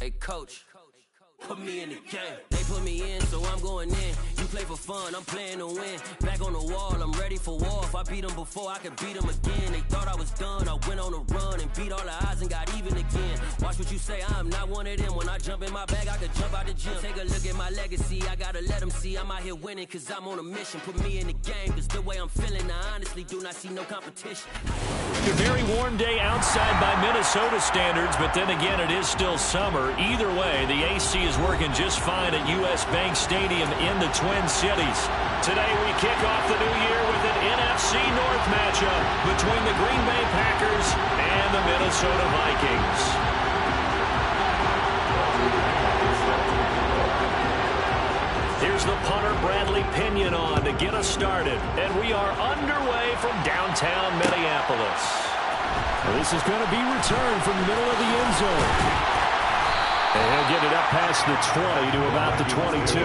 Hey, coach. Put me in the game. They put me in, so I'm going in. You play for fun, I'm playing to win. Back on the wall, I'm ready for war. If I beat them before, I could beat them again. They thought I was done, I went on a run and beat all the odds and got even again. Watch what you say, I'm not one of them. When I jump in my bag, I could jump out the gym. Take a look at my legacy, I gotta let them see I'm out here winning, cause I'm on a mission. Put me in the game, cause the way I'm feeling, I honestly do not see no competition. A very warm day outside by Minnesota standards, but then again, it is still summer. Either way, the AC is working just fine at U.S. Bank Stadium in the Twin Cities. Today, we kick off the new year with an NFC North matchup between the Green Bay Packers and the Minnesota Vikings. Here's the punter, Bradley Pinion, on to get us started. And we are underway from downtown Minneapolis. Well, this is going to be returned from the middle of the end zone. And he'll get it up past the 20 to about the 22.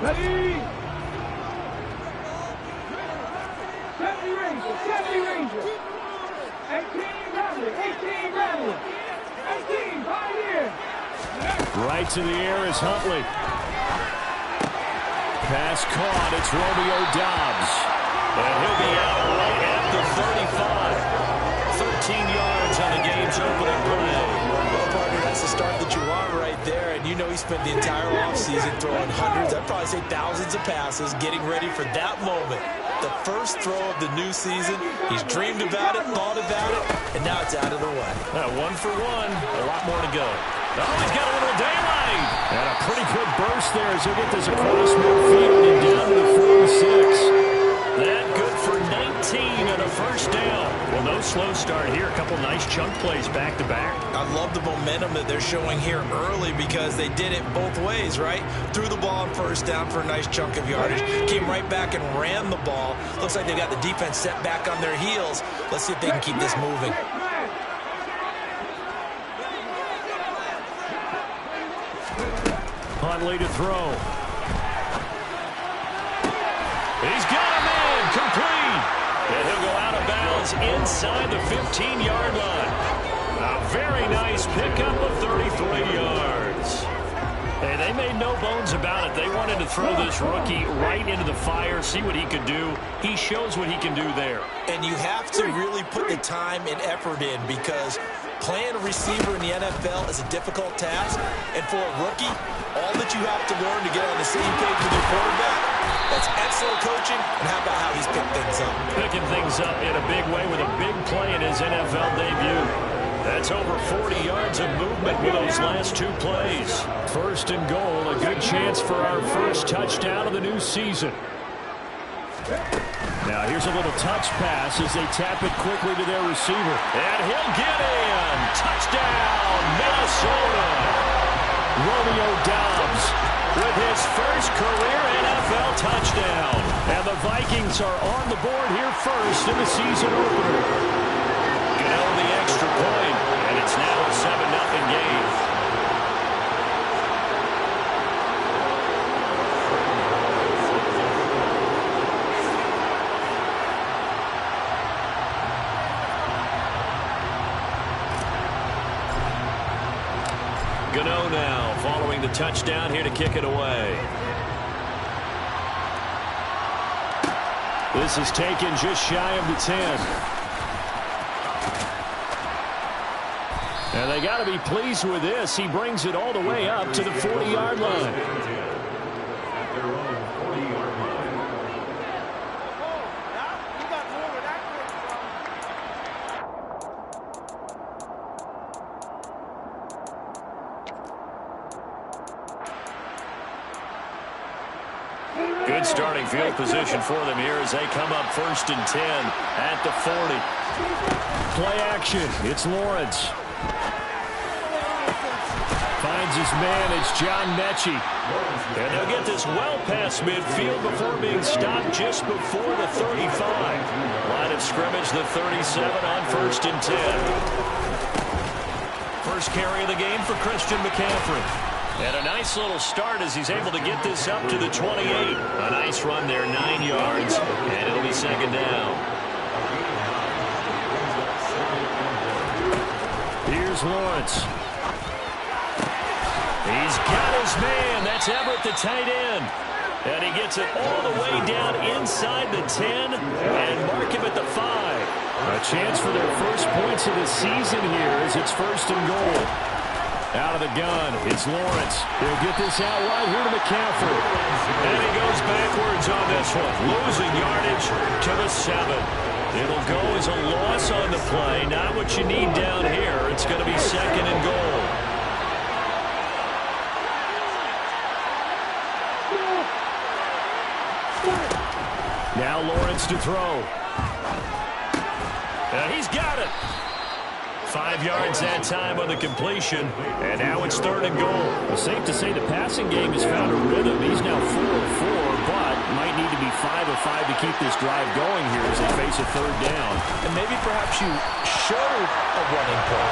Ready? 70 Rangers, 70 Rangers. 18 Ramblin', 18 Ramblin'. 18 Pioneer. Right to the air is Huntley. Pass caught. It's Romeo Doubs. And he'll be out right at the 35. 13 yards on the game's opening play. Well, partner, that's the start that you want right there. And you know he spent the entire offseason throwing hundreds, I'd probably say thousands of passes, getting ready for that moment. The first throw of the new season. He's dreamed about it, thought about it, and now it's out of the way. 1 for 1. A lot more to go. Oh, he's got a little daylight. And a pretty good burst there as he'll get this across midfield and down to the 46. That good for 19 and a first down. Well, no slow start here. A couple nice chunk plays back to back. I love the momentum that they're showing here early because they did it both ways, right? Threw the ball on first down for a nice chunk of yardage. Came right back and ran the ball. Looks like they've got the defense set back on their heels. Let's see if they can keep this moving. Huntley to throw. He's got a man complete. And he'll go out of bounds inside the 15-yard line. A very nice pickup of 33 yards. Hey, they made no bones about it. They wanted to throw this rookie right into the fire, see what he could do. He shows what he can do there. And you have to really put the time and effort in because playing a receiver in the NFL is a difficult task. And for a rookie, all that you have to learn to get on the same page with your quarterback, that's excellent coaching. And how about how he's picked things up? Picking things up in a big way with a big play in his NFL debut. That's over 40 yards of movement with those last 2 plays. First and goal, a good chance for our first touchdown of the new season. Now here's a little touch pass as they tap it quickly to their receiver. And he'll get in. Touchdown, Minnesota. Romeo Doubs with his first career NFL touchdown. And the Vikings are on the board here first in the season opener. The extra point, and it's now a 7-0 game. Gano now following the touchdown here to kick it away. This is taken just shy of the 10. And they got to be pleased with this. He brings it all the way up to the 40-yard line. Good starting field position for them here as they come up 1st and 10 at the 40. Play action. It's Lawrence. Finds his man. It's John Mechie. And they'll get this well past midfield before being stopped just before the 35. Line of scrimmage, the 37 on 1st and 10. first carry of the game for Christian McCaffrey. And a nice little start as he's able to get this up to the 28. A nice run there, 9 yards, and it'll be second down. Here's Lawrence. He's got his man. That's Everett, the tight end. And he gets it all the way down inside the 10 and mark him at the 5. A chance for their first points of the season here as it's first and goal. Out of the gun, it's Lawrence. He'll get this out right here to McCaffrey. And he goes backwards on this one, losing yardage to the 7. It'll go as a loss on the play. Not what you need down here. It's going to be second and goal. Now Lawrence to throw. And he's got it. 5 yards that time on the completion. And now it's third and goal. Well, safe to say the passing game has found a rhythm. He's now 4 of 4, but might need to be 5 of 5 to keep this drive going here as they face a third down. And maybe perhaps you showed a running play.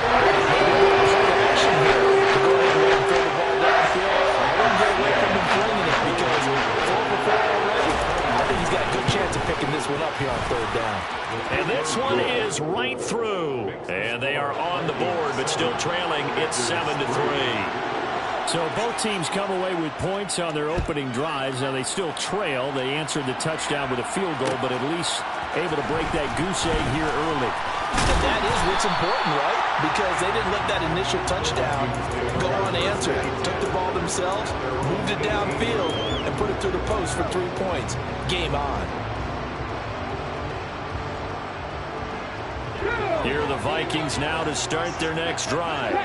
Action here to go ahead and throw the ball downfield. I wouldn't get away from him flinging it because 4 of 4 already. I think he's got a good chance of picking this one up here on third down. And this one is right through. And they are on the board, but still trailing. It's 7-3. So both teams come away with points on their opening drives. Now they still trail. They answered the touchdown with a field goal, but at least able to break that goose egg here early. And that is what's important, right? Because they didn't let that initial touchdown go unanswered. Took the ball themselves, moved it downfield, and put it through the post for 3 points. Game on. Here are the Vikings now to start their next drive.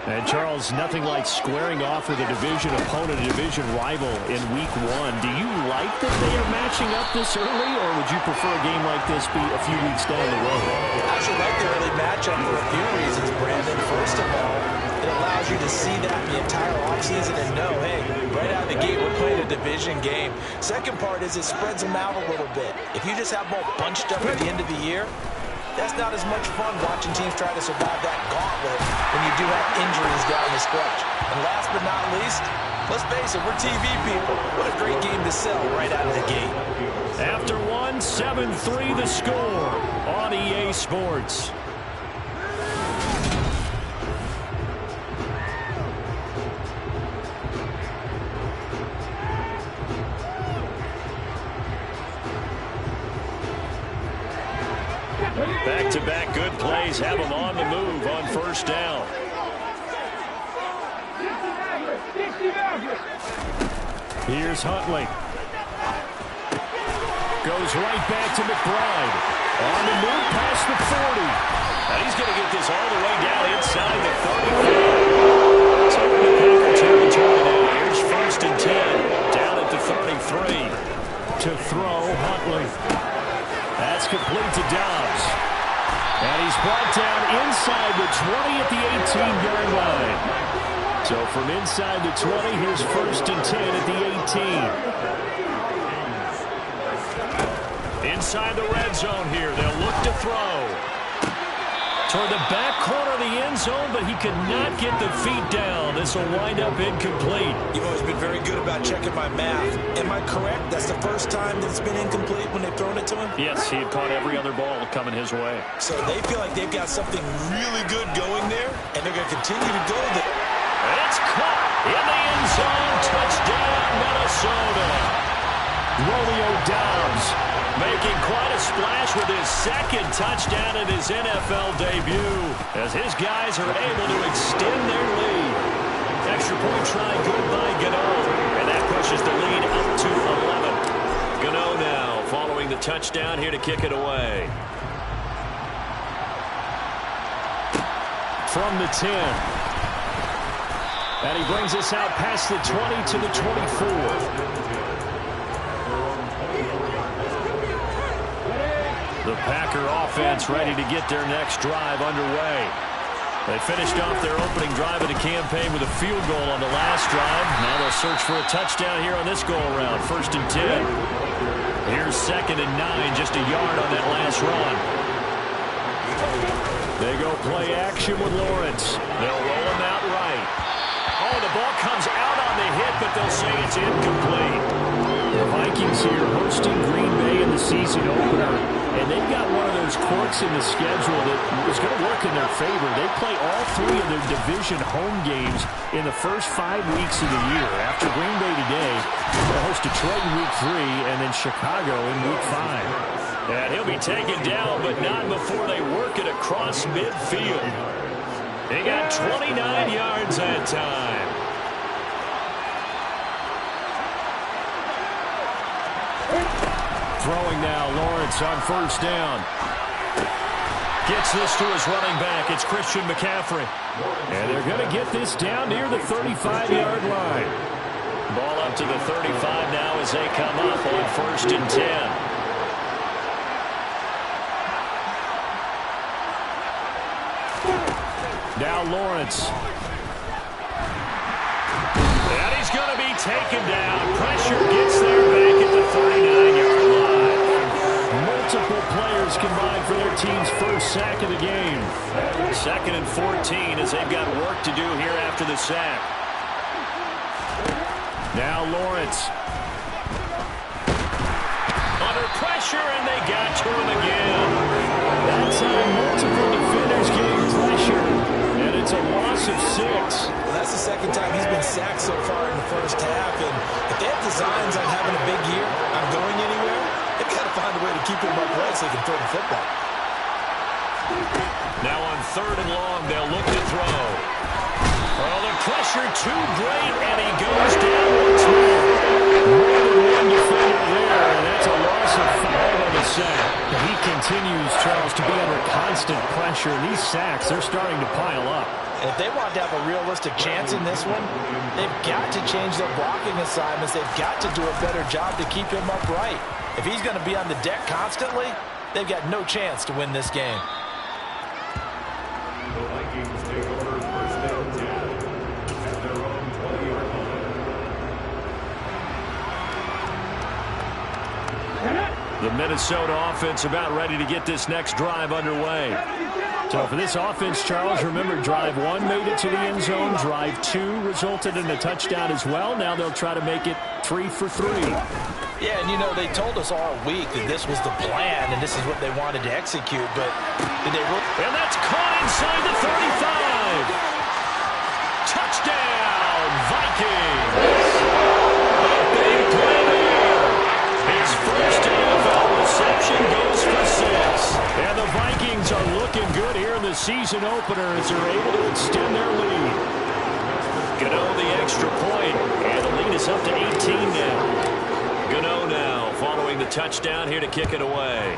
And, Charles, nothing like squaring off with a division opponent, a division rival in Week 1. Do you like that they are matching up this early, or would you prefer a game like this be a few weeks down the road? I actually like the early matchup for a few reasons, Brandon. First of all, it allows you to see that the entire offseason and know, hey, right out of the gate, we're playing a division game. Second part is it spreads them out a little bit. If you just have both bunched up at the end of the year, that's not as much fun watching teams try to survive that gauntlet when you do have injuries down the stretch. And last but not least, let's face it, we're TV people. What a great game to sell right out of the gate. After 7-3 the score on EA Sports. Back-to-back good plays have them on the move on first down. Here's Huntley. Goes right back to McBride. On the move past the 40. And he's going to get this all the way down inside the 35. So the Packer territory now. Here's first and 10. Down at the 33. To throw, Huntley. That's complete to Dobbs. And he's brought down inside the 20 at the 18-yard line. So from inside the 20, here's first and 10 at the 18. Inside the red zone here. They'll look to throw. Toward the back corner of the end zone, but he could not get the feet down. This will wind up incomplete. You've always been very good about checking my math. Am I correct? That's the first time that it's been incomplete when they've thrown it to him? Yes, he had caught every other ball coming his way. So they feel like they've got something really good going there, and they're going to continue to go there. And it's caught in the end zone. Touchdown, Minnesota. Romeo Dobbs making quite a splash with his second touchdown in his NFL debut as his guys are able to extend their lead. Extra point try good by Gano, and that pushes the lead up to 11. Gano now following the touchdown here to kick it away. from the 10. And he brings us out past the 20 to the 24. The Packer offense ready to get their next drive underway. They finished off their opening drive of the campaign with a field goal on the last drive. Now they'll search for a touchdown here on this go-around. 1st and 10. Here's 2nd and 9, just a yard on that last run. They go play action with Lawrence. They'll roll season opener, and they've got one of those quirks in the schedule that is going to work in their favor. They play all 3 of their division home games in the first 5 weeks of the year. After Green Bay today, they'll host Detroit in Week 3 and then Chicago in Week 5. And he'll be taken down, but not before they work it across midfield. They got 29 yards that time. Throwing now, Lawrence on first down. Gets this to his running back. It's Christian McCaffrey. And they're going to get this down near the 35-yard line. Ball up to the 35 now as they come up on 1st and 10. Now Lawrence. And he's going to be taken down. Pressure gets there back at the 39-yard line. Multiple players combined for their team's first sack of the game. 2nd and 14 as they've got work to do here after the sack. Now Lawrence. Under pressure, and they got to him again. That time, multiple defenders getting pressure, and it's a loss of 6. Well, that's the 2nd time he's been sacked so far in the first half, and if they have designs on having a big year, on going anywhere, they've got to find a way to keep him upright so they can throw the football. Now on 3rd and long, they'll look to throw. Oh, the pressure too great, and he goes down once more. More than one defender there, and that's a loss of 5 on the sack. He continues, Charles, to be under constant pressure, and these sacks, they're starting to pile up. And if they want to have a realistic chance in this one, they've got to change their blocking assignments. They've got to do a better job to keep him upright. If he's going to be on the deck constantly, they've got no chance to win this game. The Vikings take over 1st and 10 at their own 20-yard line. The Minnesota offense about ready to get this next drive underway. So for this offense, Charles, remember drive 1 made it to the end zone. Drive 2 resulted in a touchdown as well. Now they'll try to make it 3 for 3. Yeah, and you know, they told us all week that this was the plan and this is what they wanted to execute, but did they really? And that's caught inside the 35. Touchdown, Vikings. A big play there. His first NFL reception goes for 6. And the Vikings are looking good here in the season opener as they're able to extend their lead. Gano the extra point, and the lead is up to 18 now. Gano now following the touchdown here to kick it away.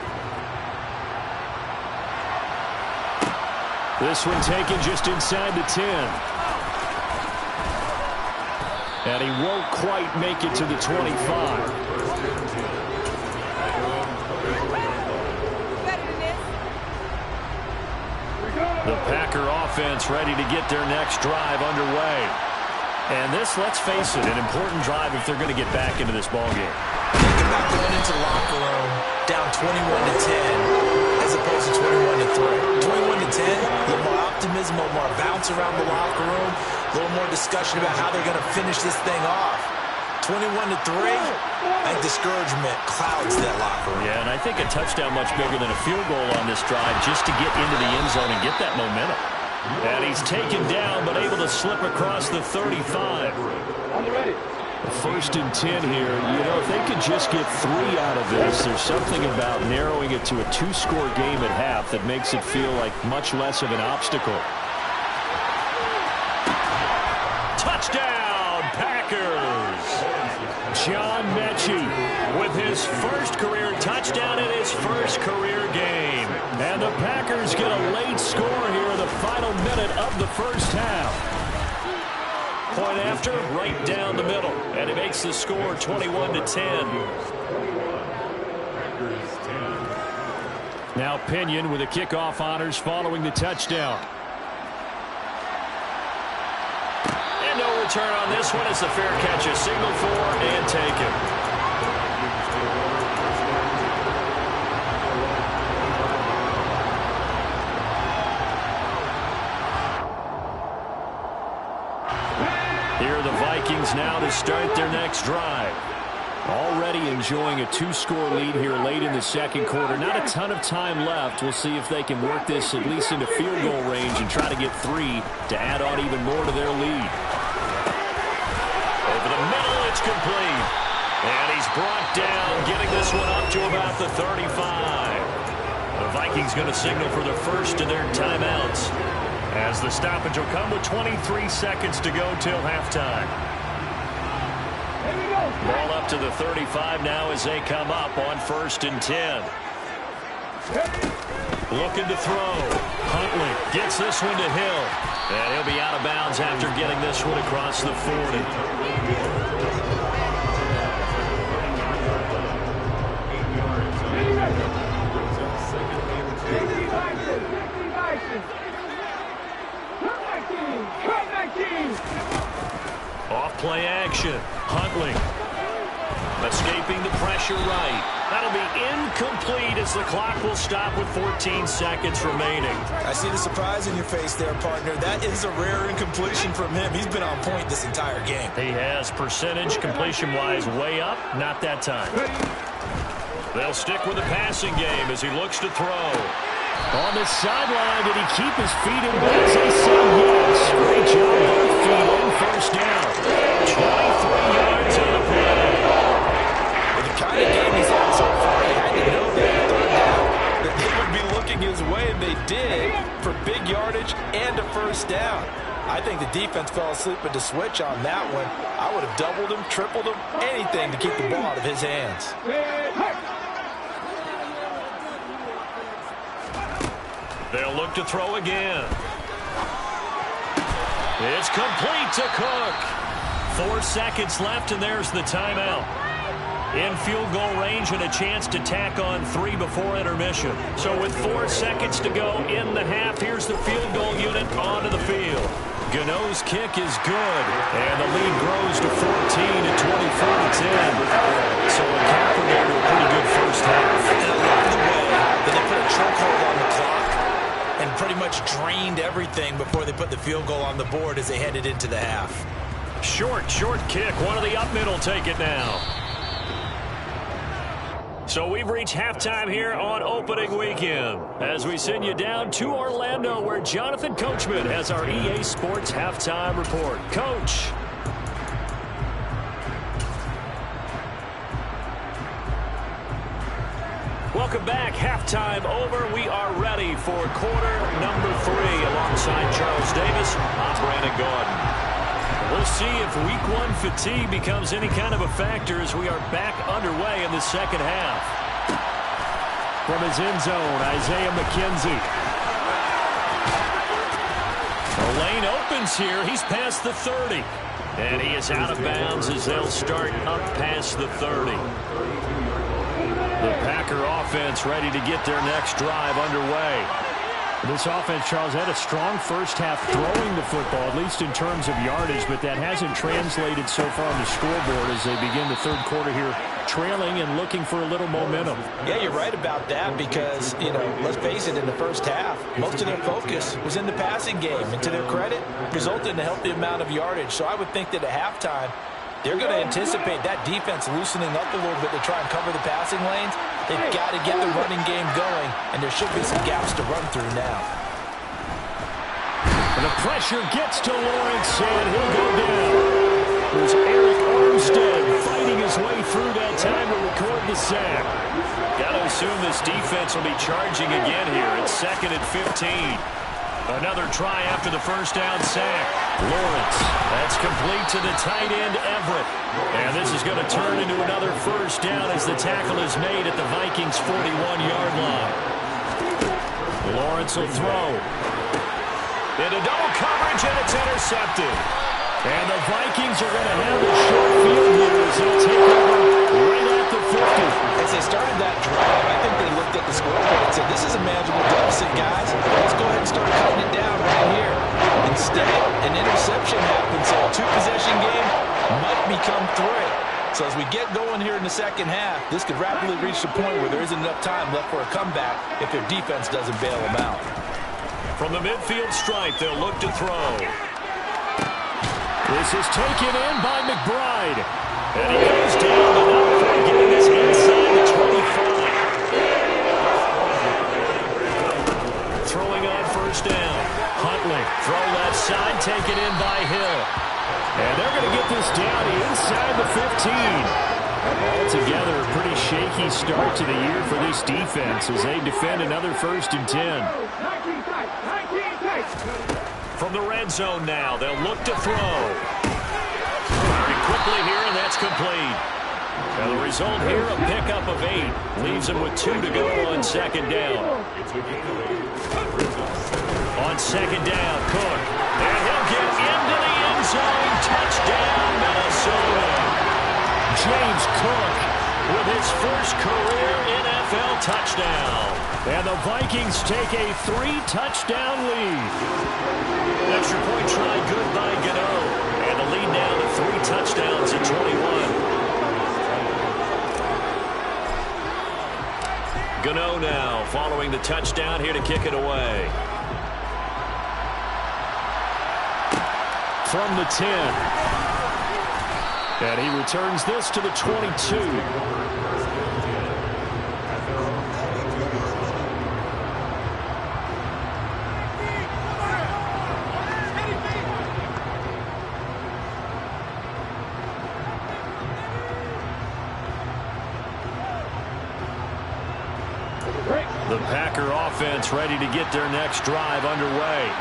This one taken just inside the 10. And he won't quite make it to the 25. The Packer offense ready to get their next drive underway. And this, let's face it, an important drive if they're going to get back into this ballgame. Think about going into the locker room down 21-10 as opposed to 21-3. 21-10, a little more optimism, a little more bounce around the locker room, a little more discussion about how they're going to finish this thing off. 21-3, I think discouragement clouds that locker room. Yeah, and I think a touchdown much bigger than a field goal on this drive just to get into the end zone and get that momentum. And he's taken down, but able to slip across the 35. First and 10 here. You know, if they could just get 3 out of this, there's something about narrowing it to a 2-score game at half that makes it feel like much less of an obstacle. Touchdown, Packers! John Mechie with his first career touchdown in his first career game. And the Packers get a late score here in the final minute of the first half. Point after, right down the middle. And it makes the score 21-10. Now Pinion with the kickoff honors following the touchdown. And no return on this one as the fair catch is signaled for and taken. Here are the Vikings now to start their next drive. Already enjoying a 2-score lead here late in the second quarter. Not a ton of time left. We'll see if they can work this at least into field goal range and try to get 3 to add on even more to their lead. Over the middle, it's complete. And he's brought down, getting this one up to about the 35. The Vikings going to signal for the first of their timeouts, as the stoppage will come with 23 seconds to go till halftime. Ball up to the 35 now as they come up on 1st and 10. Looking to throw. Huntley gets this one to Hill. And he'll be out of bounds after getting this one across the 40. Off play action. Huntley escaping the pressure right. That'll be incomplete as the clock will stop with 14 seconds remaining. I see the surprise in your face there, partner. That is a rare incompletion from him. He's been on point this entire game. He has percentage completion-wise way up. Not that time. They'll stick with the passing game as he looks to throw. On the sideline, did he keep his feet in bounds? They say yes. Great job, both feet in, first down. 23 yards on the play. With the kind of game he's had so far, he had to know that third down, that they would be looking his way, and they did, for big yardage and a first down. I think the defense fell asleep at the switch on that one. I would have doubled him, tripled him, anything to keep the ball out of his hands. They'll look to throw again. It's complete to Cook. 4 seconds left, and there's the timeout. In field goal range and a chance to tack on 3 before intermission. So with 4 seconds to go in the half, here's the field goal unit onto the field. Gano's kick is good, and the lead grows to 14 at 24-10. So a capper there to a pretty good first half. And I love the way that they put a chokehold on the clock and pretty much drained everything before they put the field goal on the board as they headed into the half. Short kick. One of the up middle take it now. So we've reached halftime here on opening weekend as we send you down to Orlando, where Jonathan Coachman has our EA Sports halftime report. Coach. Welcome back. Halftime over. We are ready for quarter number 3 alongside Charles Davis. I'm Brandon Gordon. We'll see if week 1 fatigue becomes any kind of a factor as we are back underway in the second half. From his end zone, Isaiah McKenzie. The lane opens here. He's past the 30. And he is out of bounds as they'll start up past the 30. The Packer offense ready to get their next drive underway. This offense, Charles, had a strong first half throwing the football, at least in terms of yardage, but that hasn't translated so far on the scoreboard as they begin the third quarter here, trailing and looking for a little momentum. Yeah, you're right about that because, let's face it, in the first half, most of their focus was in the passing game. And to their credit, resulted in a healthy amount of yardage. So I would think that at halftime, they're going to anticipate that defense loosening up a little bit to try and cover the passing lanes. They've got to get the running game going, and there should be some gaps to run through now. And the pressure gets to Lawrence, and he'll go down. There's Eric Armstead fighting his way through that time to record the sack. Got to assume this defense will be charging again here. It's 2nd and 15. Another try after the first down sack. Lawrence, that's complete to the tight end, Everett. And this is going to turn into another first down as the tackle is made at the Vikings' 41-yard line. Lawrence will throw. Into double coverage, and it's intercepted. And the Vikings are going to have a short field here as they'll take over right at the 50. As they started that drive, I think they looked at the scoreboard and said, this is a manageable deficit, guys. Let's go ahead and start cutting it down right here. Instead, an interception happens, so a 2-possession game might become 3. So as we get going here in the second half, this could rapidly reach the point where there isn't enough time left for a comeback if their defense doesn't bail them out. From the midfield stripe, they'll look to throw. This is taken in by McBride. And he goes down to Throw left side, taken in by Hill. And they're going to get this down inside the 15. Altogether, a pretty shaky start to the year for this defense as they defend another 1st and 10. From the red zone now, they'll look to throw. Very quickly here, and that's complete. Now the result here, a pickup of 8. Leaves them with 2 to go on 2nd down. On 2nd down, Cook. And he'll get into the end zone. Touchdown, Minnesota. James Cook with his first career NFL touchdown. And the Vikings take a 3-touchdown lead. Extra point try good by Gano. And the lead now to 3 touchdowns at 21. Gano now following the touchdown here to kick it away. From the 10. And he returns this to the 22. The Packer offense ready to get their next drive underway.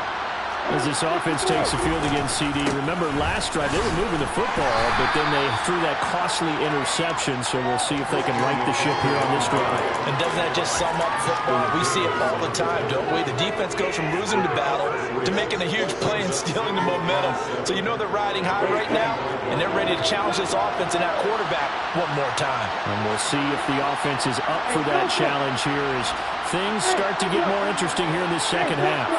As this offense takes the field against CD, remember last drive they were moving the football, but then they threw that costly interception, so we'll see if they can right the ship here on this drive. And doesn't that just sum up football? We see it all the time, don't we? The defense goes from losing the battle to making a huge play and stealing the momentum. So you know they're riding high right now, and they're ready to challenge this offense and that quarterback one more time. And we'll see if the offense is up for that challenge here as things start to get more interesting here in this second half.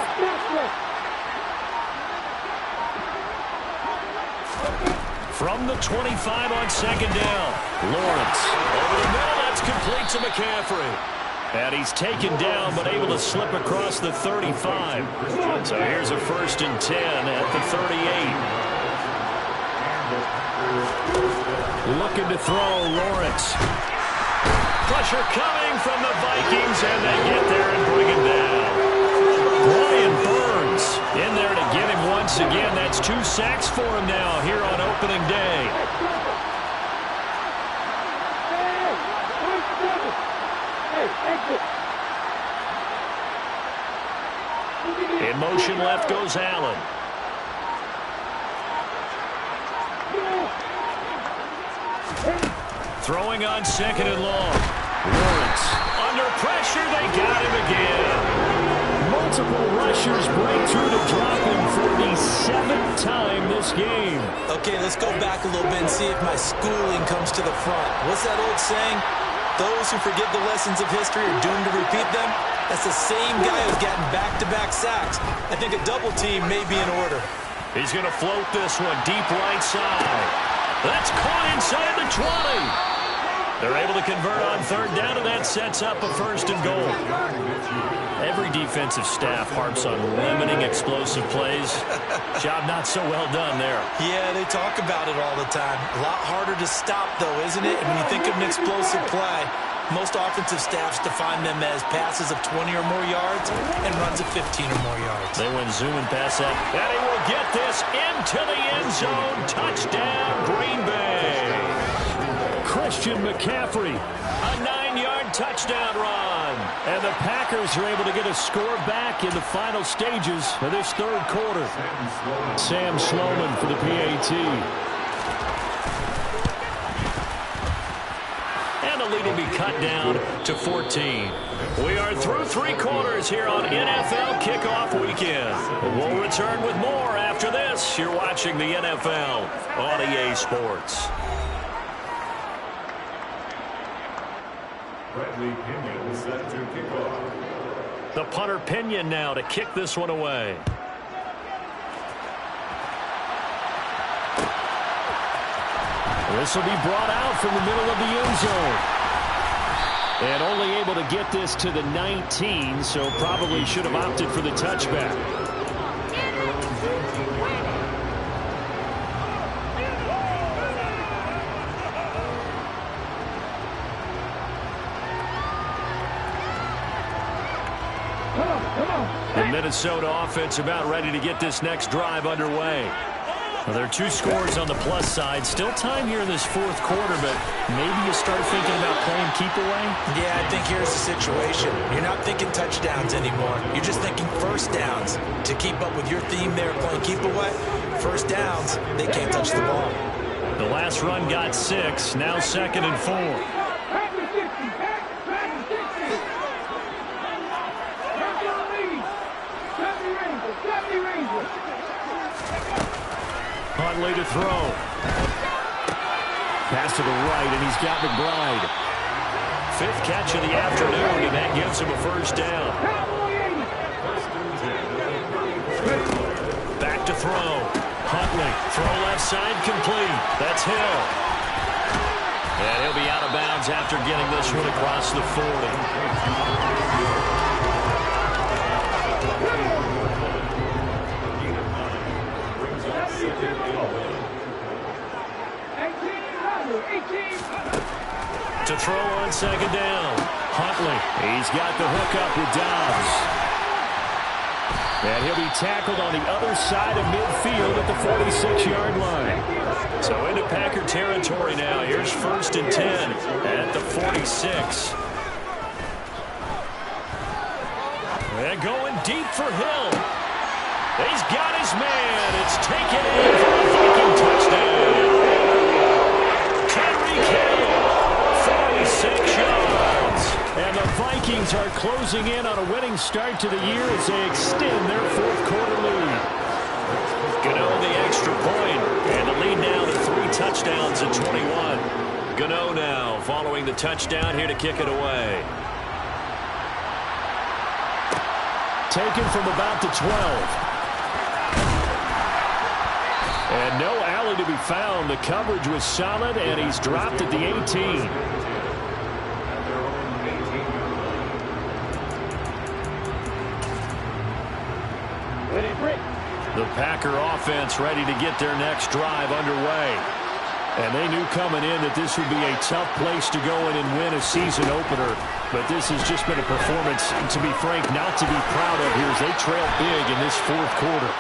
From the 25 on 2nd down. Lawrence over the middle. That's complete to McCaffrey. And he's taken down but able to slip across the 35. So here's a 1st and 10 at the 38. Looking to throw, Lawrence. Pressure coming from the Vikings, and they get there and bring him down. Brian Burns in there to get him once again. That's 2 sacks for him now here on opening day. In motion left goes Allen. Throwing on 2nd and long. Lawrence under pressure. They got him again. Multiple rushers break through to drop him for the 7th time this game. Okay, let's go back a little bit and see if my schooling comes to the front. What's that old saying? Those who forget the lessons of history are doomed to repeat them. That's the same guy who's gotten back-to-back sacks. I think a double team may be in order. He's going to float this one deep right side. That's caught inside the 20. They're able to convert on 3rd down, and that sets up a 1st and goal. Every defensive staff harps on limiting explosive plays. Job not so well done there. Yeah, they talk about it all the time. A lot harder to stop, though, isn't it? And when you think of an explosive play, most offensive staffs define them as passes of 20 or more yards and runs of 15 or more yards. They went zooming past that. And he will get this into the end zone. Touchdown, Green Bay. Christian McCaffrey, a 9-yard touchdown run. And the Packers are able to get a score back in the final stages of this 3rd quarter. Sam Sloman for the PAT. And the lead will be cut down to 14. We are through 3 quarters here on NFL Kickoff Weekend. We'll return with more after this. You're watching the NFL on EA Sports. Set to kick off. The punter Pinion now to kick this one away. This will be brought out from the middle of the end zone. And only able to get this to the 19, so probably should have opted for the touchback. The Minnesota offense about ready to get this next drive underway. Well, there are two scores on the plus side. Still time here in this fourth quarter, but maybe you start thinking about playing keep away? Yeah, I think here's the situation. You're not thinking touchdowns anymore. You're just thinking first downs. To keep up with your theme there, playing keep away, first downs, they can't touch the ball. The last run got 6, now 2nd and 4. Huntley to throw. Pass to the right, and he's got McBride. 5th catch of the afternoon, and that gives him a first down. Back to throw. Huntley, throw left side, complete. That's Hill. And he'll be out of bounds after getting this one across the 40. To throw on 2nd down. Huntley, he's got the hook up with Dobbs. And he'll be tackled on the other side of midfield at the 46-yard line. So into Packer territory now. Here's 1st and 10 at the 46. And going deep for Hill. He's got his man. It's taken in for a Viking touchdown. Tyreek Hill, 46 yards. And the Vikings are closing in on a winning start to the year as they extend their fourth quarter lead. Gano the extra point, and the lead now to 3 touchdowns at 21. Gano now following the touchdown here to kick it away. Taken from about the 12. And no alley to be found. The coverage was solid, and he's dropped at the 18. The Packer offense ready to get their next drive underway. And they knew coming in that this would be a tough place to go in and win a season opener. But this has just been a performance, to be frank, not to be proud of here as they trail big in this fourth quarter.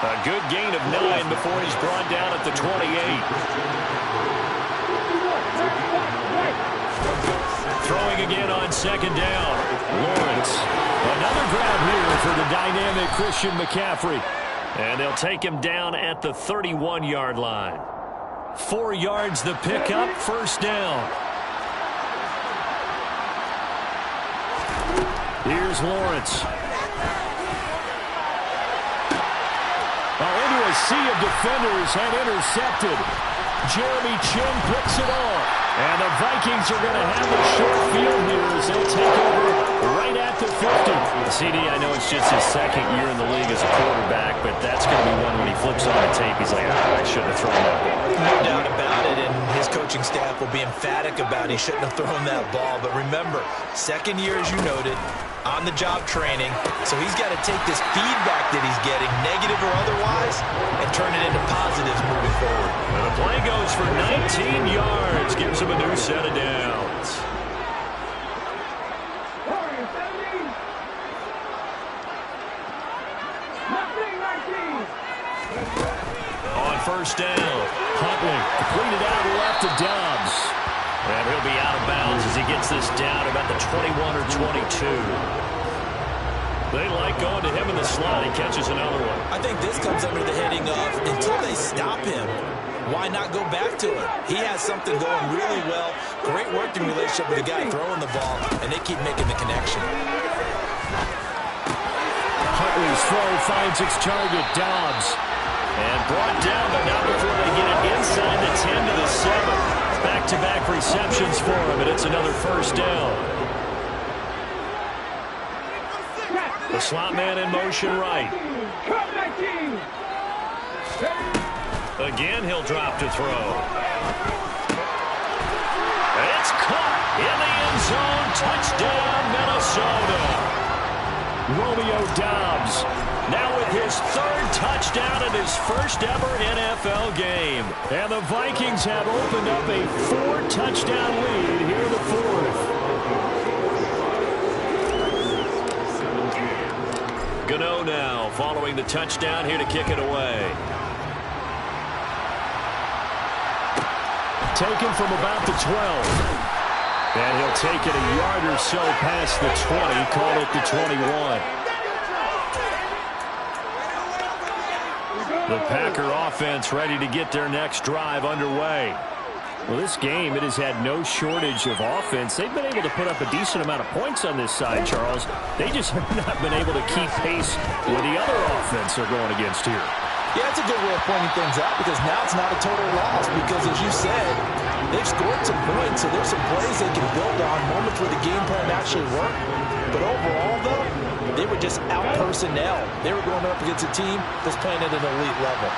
A good gain of 9 before he's brought down at the 28. Throwing again on 2nd down. Lawrence. Another grab here for the dynamic Christian McCaffrey. And they'll take him down at the 31-yard line. 4 yards the pickup, 1st down. Here's Lawrence. Into a sea of defenders and intercepted. Jeremy Chin picks it off. And the Vikings are going to have a short field here as they'll take over right at the 50. CD, I know it's just his 2nd year in the league as a quarterback, but that's going to be one when he flips on the tape. He's like, I shouldn't have thrown that ball. No doubt about it, and his coaching staff will be emphatic about he shouldn't have thrown that ball. But remember, 2nd year, as you noted, on-the-job training, so he's got to take this feedback that he's getting, negative or otherwise, and turn it into positives moving forward. And the play goes for 19 yards, gives him a new set of downs. On 1st down, Huntley completed out left to Dobbs. And he'll be out of bounds as he gets this down about the 21 or 22. They like going to him in the slot. He catches another one. I think this comes under the heading of, until they stop him, why not go back to him? He has something going really well. Great working relationship with the guy throwing the ball, and they keep making the connection. Huntley's throw finds its target, Dobbs. And brought down, but not before they get it inside the 10 to the 7. Back-to-back receptions for him, and it's another 1st down. The slot man in motion right. Again, he'll drop to throw. It's caught in the end zone. Touchdown, Minnesota. Romeo Dobbs now with his 3rd touchdown in his 1st ever NFL game. And the Vikings have opened up a 4-touchdown lead here in the 4th. Gano now following the touchdown here to kick it away. Taken from about the 12. And he'll take it a yard or so past the 20, call it the 21. The Packer offense ready to get their next drive underway. Well, this game, it has had no shortage of offense. They've been able to put up a decent amount of points on this side, Charles. They just have not been able to keep pace with the other offense they're going against here. Yeah, it's a good way of pointing things out because now it's not a total loss because, as you said, they've scored some points, so there's some plays they can build on, moments where the game plan actually worked. But overall, though, they were just out-personnel. They were going up against a team that's playing at an elite level.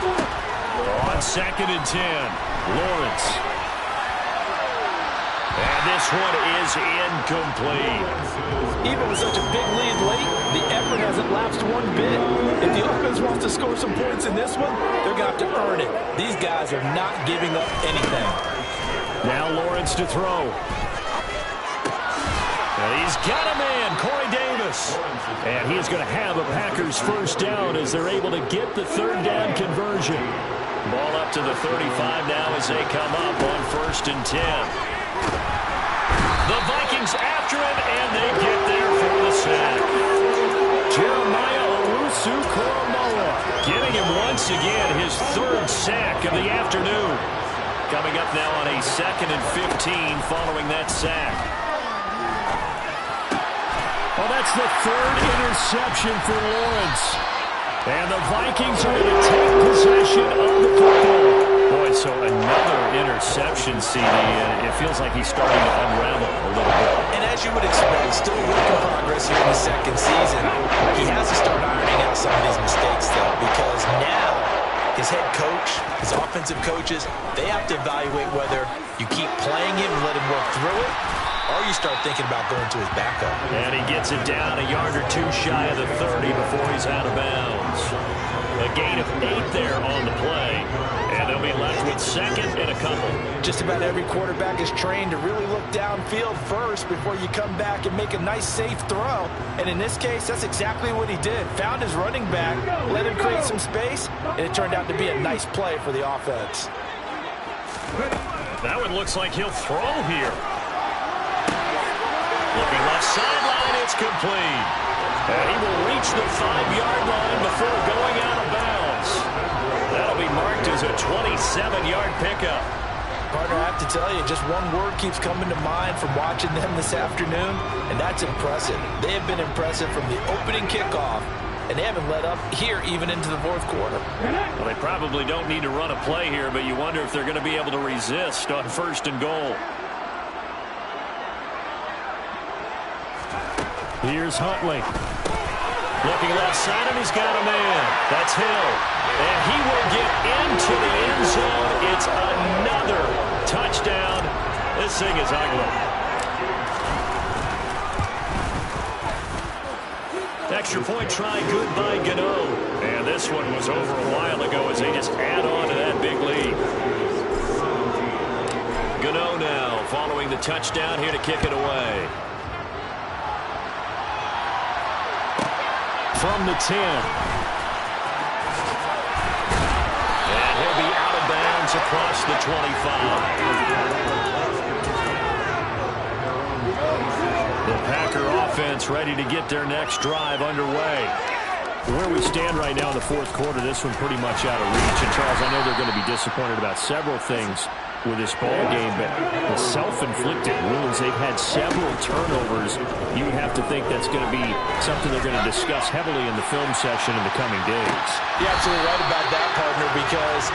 On 2nd and 10, Lawrence. And this one is incomplete. Even with such a big lead late, the effort hasn't lapsed one bit. If the offense wants to score some points in this one, they're going to have to earn it. These guys are not giving up anything. Now Lawrence to throw. And he's got a man, Corey Davis. And he is going to have a Packers first down as they're able to get the 3rd down conversion. Ball up to the 35 now as they come up on 1st and 10. The Vikings after him, and they get there for the sack. Jeremiah Owusu-Koramoah giving him once again his 3rd sack of the afternoon. Coming up now on a 2nd and 15 following that sack. Well, that's the 3rd interception for Lawrence. And the Vikings are going to take possession of the football. Boy, so another interception, CD, and it feels like he's starting to unravel a little bit. And as you would expect, still a work in progress here in the 2nd season. He has to start ironing out some of these mistakes, though, because now his head coach, his offensive coaches, they have to evaluate whether you keep playing him and let him work through it, or you start thinking about going to his backup. And he gets it down a yard or 2 shy of the 30 before he's out of bounds. A gain of 8 there on the play. And they'll be left with 2nd and a couple. Just about every quarterback is trained to really look downfield first before you come back and make a nice, safe throw. And in this case, that's exactly what he did. Found his running back, let him create some space, and it turned out to be a nice play for the offense. That one looks like he'll throw here. Looking left sideline, it's complete. And he will reach the 5-yard line before going out of bounds. That'll be marked as a 27-yard pickup. Partner, I have to tell you, just one word keeps coming to mind from watching them this afternoon, and that's impressive. They have been impressive from the opening kickoff, and they haven't let up here even into the 4th quarter. Well, they probably don't need to run a play here, but you wonder if they're going to be able to resist on 1st and goal. Here's Huntley. Looking left side, and he's got a man. That's Hill. And he will get into the end zone. It's another touchdown. This thing is ugly. Extra point try, good by Gano. And this one was over a while ago as they just add on to that big lead. Gano now following the touchdown here to kick it away. From the 10. And he'll be out of bounds across the 25. The Packer offense ready to get their next drive underway. Where we stand right now in the 4th quarter, this one pretty much out of reach. And, Charles, I know they're going to be disappointed about several things with this ball game, but the self-inflicted wounds, they've had several turnovers. You would have to think that's going to be something they're going to discuss heavily in the film session in the coming days. You're absolutely right about that, partner, because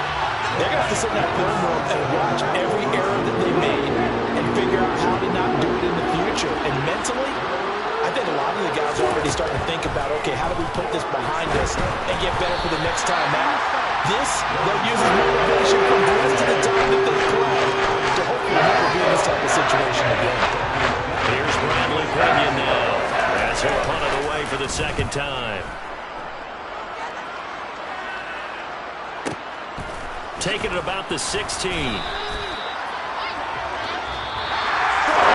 they're going to have to sit in that film room and watch every error that they made and figure out how to not do it in the future. And mentally, I think a lot of the guys are already starting to think about, okay, how do we put this behind us and get better for the next time out? This, they'll use as motivation from the rest of the time that they play to hopefully never be in this type of situation again. Here's Bradley Pinion now as he'll punt it away for the 2nd time. Taking it about the 16.